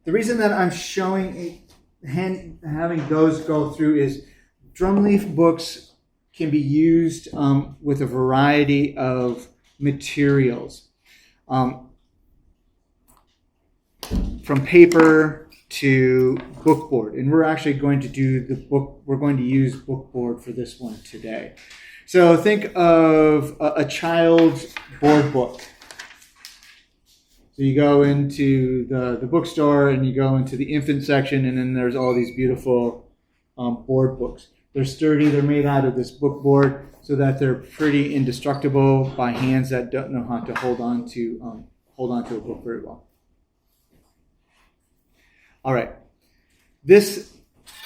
The reason that I'm showing having those go through is drumleaf books can be used with a variety of materials, from paper to bookboard, and we're actually going to do the book. We're going to use bookboard for this one today. So think of a child's board book. So you go into the bookstore and you go into the infant section, and then there's all these beautiful board books. They're sturdy. They're made out of this bookboard so that they're pretty indestructible by hands that don't know how to hold on to a book very well. All right.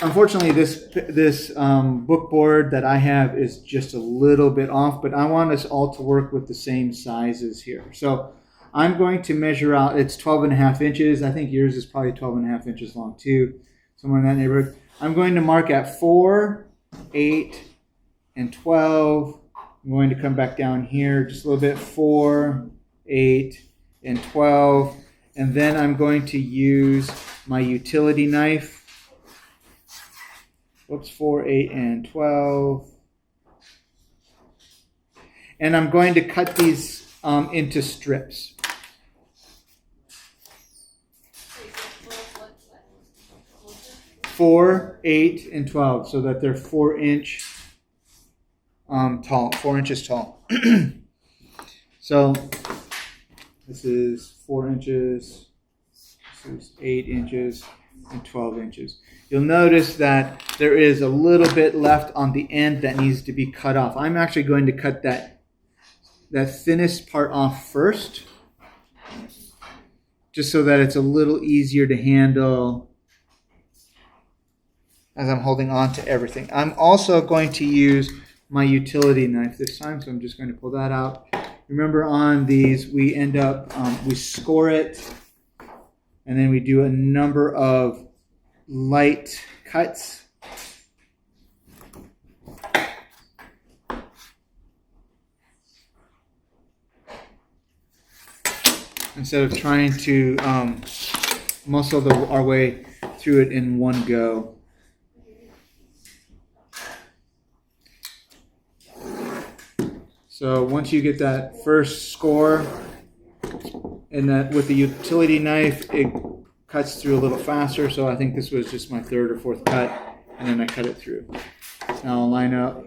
Unfortunately, this bookboard that I have is just a little bit off, but I want us all to work with the same sizes here. So I'm going to measure out, it's 12.5 inches. I think yours is probably 12.5 inches long too, somewhere in that neighborhood. I'm going to mark at 4, 8, and 12. I'm going to come back down here just a little bit, 4, 8, and 12. And then I'm going to use my utility knife. Whoops, 4, 8, and 12. And I'm going to cut these into strips. Four, 8, and 12, so that they're 4 inch tall, 4 inches tall. So this is 4 inches, this is 8 inches, and 12 inches. You'll notice that there is a little bit left on the end that needs to be cut off. I'm actually going to cut that thinnest part off first, just so that it's a little easier to handle as I'm holding on to everything. I'm also going to use my utility knife this time, so I'm just going to pull that out. Remember, on these, we end up, we score it, and then we do a number of light cuts. Instead of trying to muscle our way through it in one go. So once you get that first score, and that with the utility knife, it cuts through a little faster. So I think this was just my 3rd or 4th cut, and then I cut it through. Now I'll line up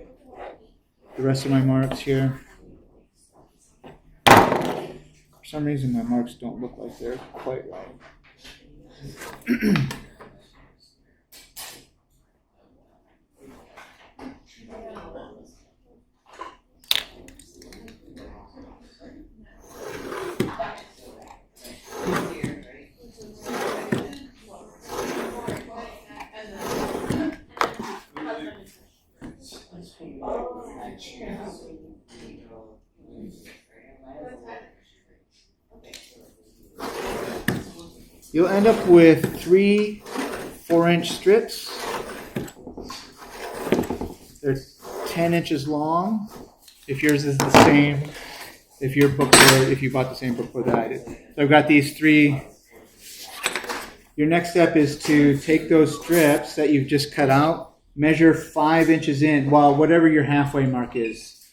the rest of my marks here. For some reason, my marks don't look like they're quite right. You'll end up with 3 4-inch strips. They're 10 inches long. If yours is the same, if you bought the same bookboard that I did. So I've got these 3. Your next step is to take those strips that you've just cut out, measure 5 inches in, well, whatever your halfway mark is.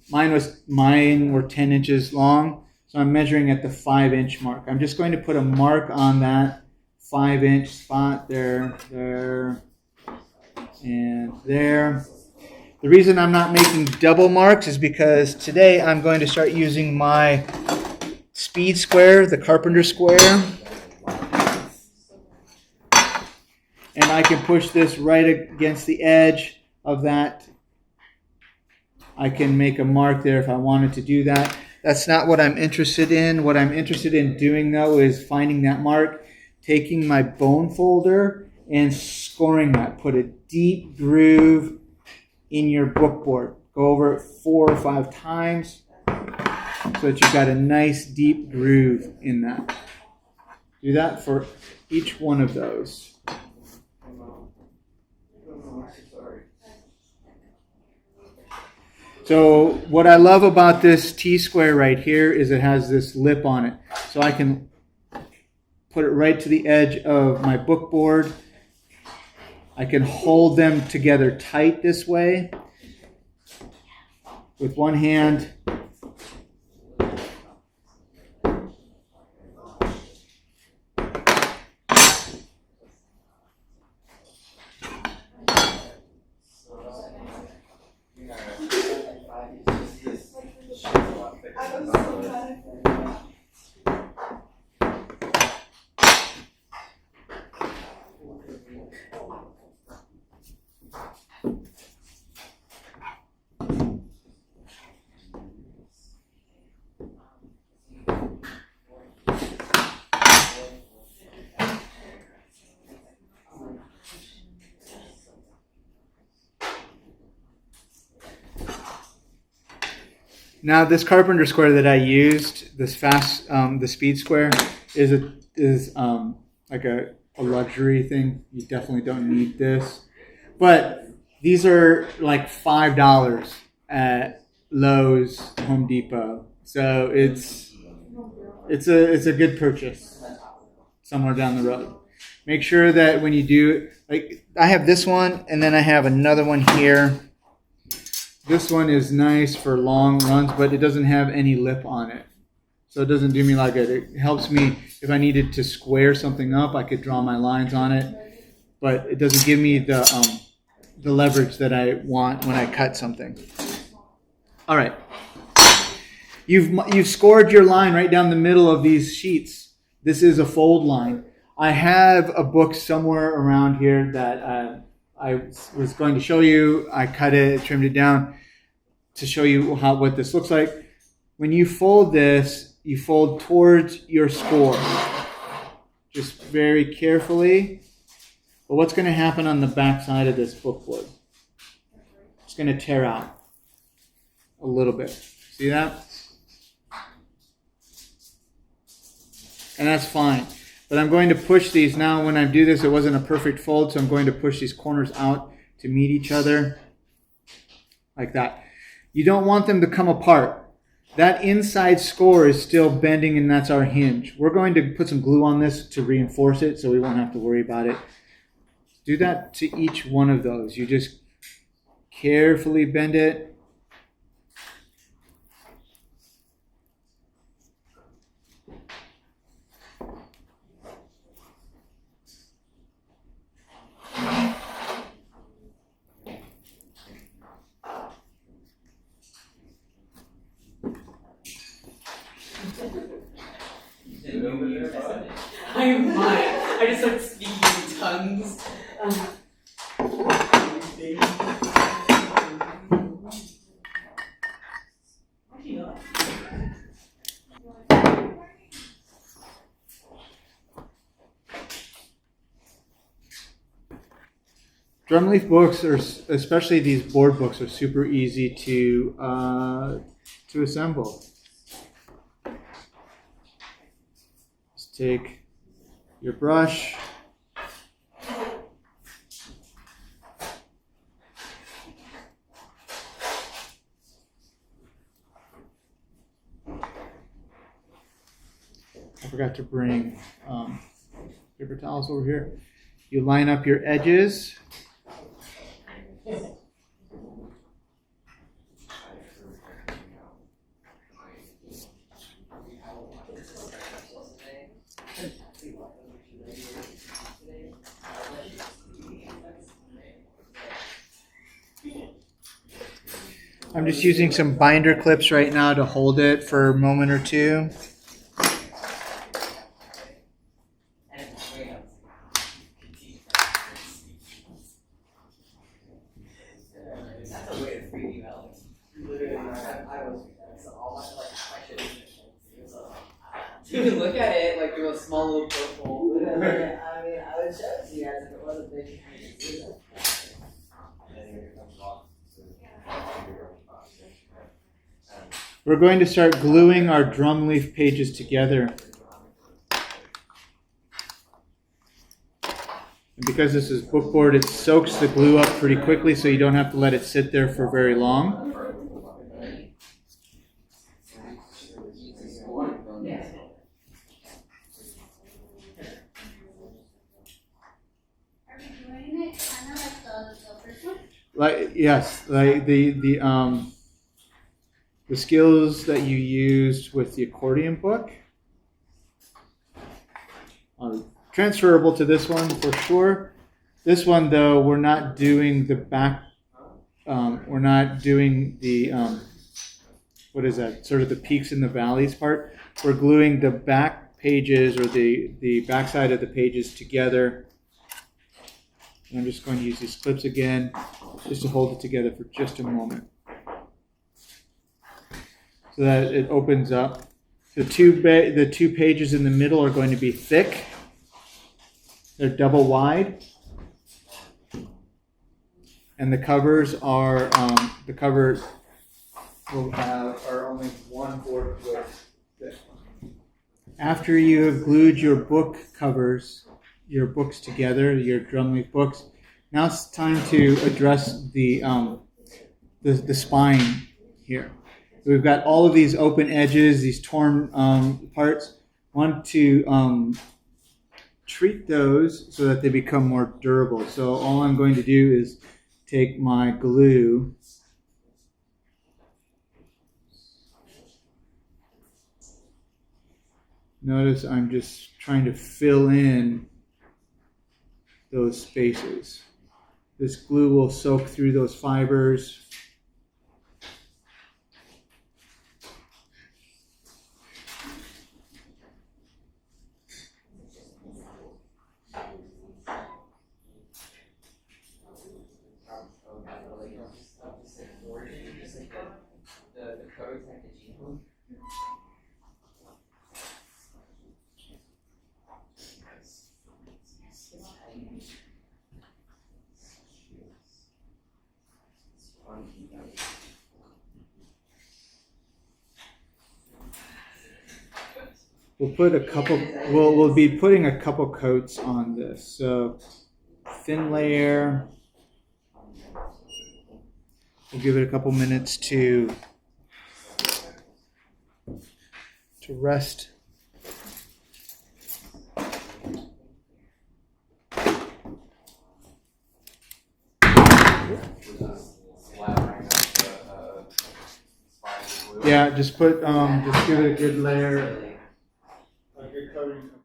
Mine were 10 inches long. So I'm measuring at the 5-inch mark. I'm just going to put a mark on that 5-inch spot there, and there. The reason I'm not making double marks is because today I'm going to start using my speed square, the carpenter square. And I can push this right against the edge of that. I can make a mark there if I wanted to do that. That's not what I'm interested in. What I'm interested in doing, though, is finding that mark, taking my bone folder, and scoring that. Put a deep groove in your bookboard. Go over it 4 or 5 times so that you've got a nice deep groove in that. Do that for each one of those. So what I love about this T-square right here is it has this lip on it. So I can put it right to the edge of my bookboard. I can hold them together tight this way with one hand. Now, this carpenter square that I used, the speed square, is like a luxury thing. You definitely don't need this, but these are like $5 at Lowe's, Home Depot. So it's a good purchase somewhere down the road. Make sure that when you do, like I have this one, and then I have another one here. This one is nice for long runs, but it doesn't have any lip on it. So it doesn't do me like it. It helps me if I needed to square something up, I could draw my lines on it. But it doesn't give me the leverage that I want when I cut something. All right. You've scored your line right down the middle of these sheets. This is a fold line. I have a book somewhere around here that I was going to show you. I cut it, trimmed it down to show you what this looks like. When you fold this, you fold towards your score. Just very carefully. But what's going to happen on the back side of this bookboard? It's going to tear out a little bit. See that? And that's fine. But I'm going to push these now. When I do this, it wasn't a perfect fold, so I'm going to push these corners out to meet each other like that. You don't want them to come apart. That inside score is still bending, and that's our hinge. We're going to put some glue on this to reinforce it so we won't have to worry about it. Do that to each one of those. You just carefully bend it. I'm fine. I just start speaking in tongues. Drumleaf books, especially these board books, are super easy to assemble. Just take your brush. I forgot to bring paper towels over here. You line up your edges. I'm just using some binder clips right now to hold it for a moment or two. Dude, look at it like you're a small little purple. I mean, I would show it to you guys if it wasn't big. We're going to start gluing our drum leaf pages together. And because this is bookboard, it soaks the glue up pretty quickly, so you don't have to let it sit there for very long. like yes, like the skills that you used with the accordion book are transferable to this one for sure. This one though, we're not doing the back. We're not doing the what is that? Sort of the peaks and the valleys part. We're gluing the back pages or the back side of the pages together. And I'm just going to use these clips again, just to hold it together for just a moment, so that it opens up. The two pages in the middle are going to be thick. They're double wide. And the covers are the covers will have are only 1/4 width thick. After you have glued your book covers, your books together, your drum leaf books, now it's time to address the spine here. We've got all of these open edges, these torn parts. Want to treat those so that they become more durable. So all I'm going to do is take my glue notice I'm just trying to fill in those spaces. This glue will soak through those fibers. We'll be putting a couple coats on this. So thin layer. We'll give it a couple minutes to rest. Yeah, just give it a good layer.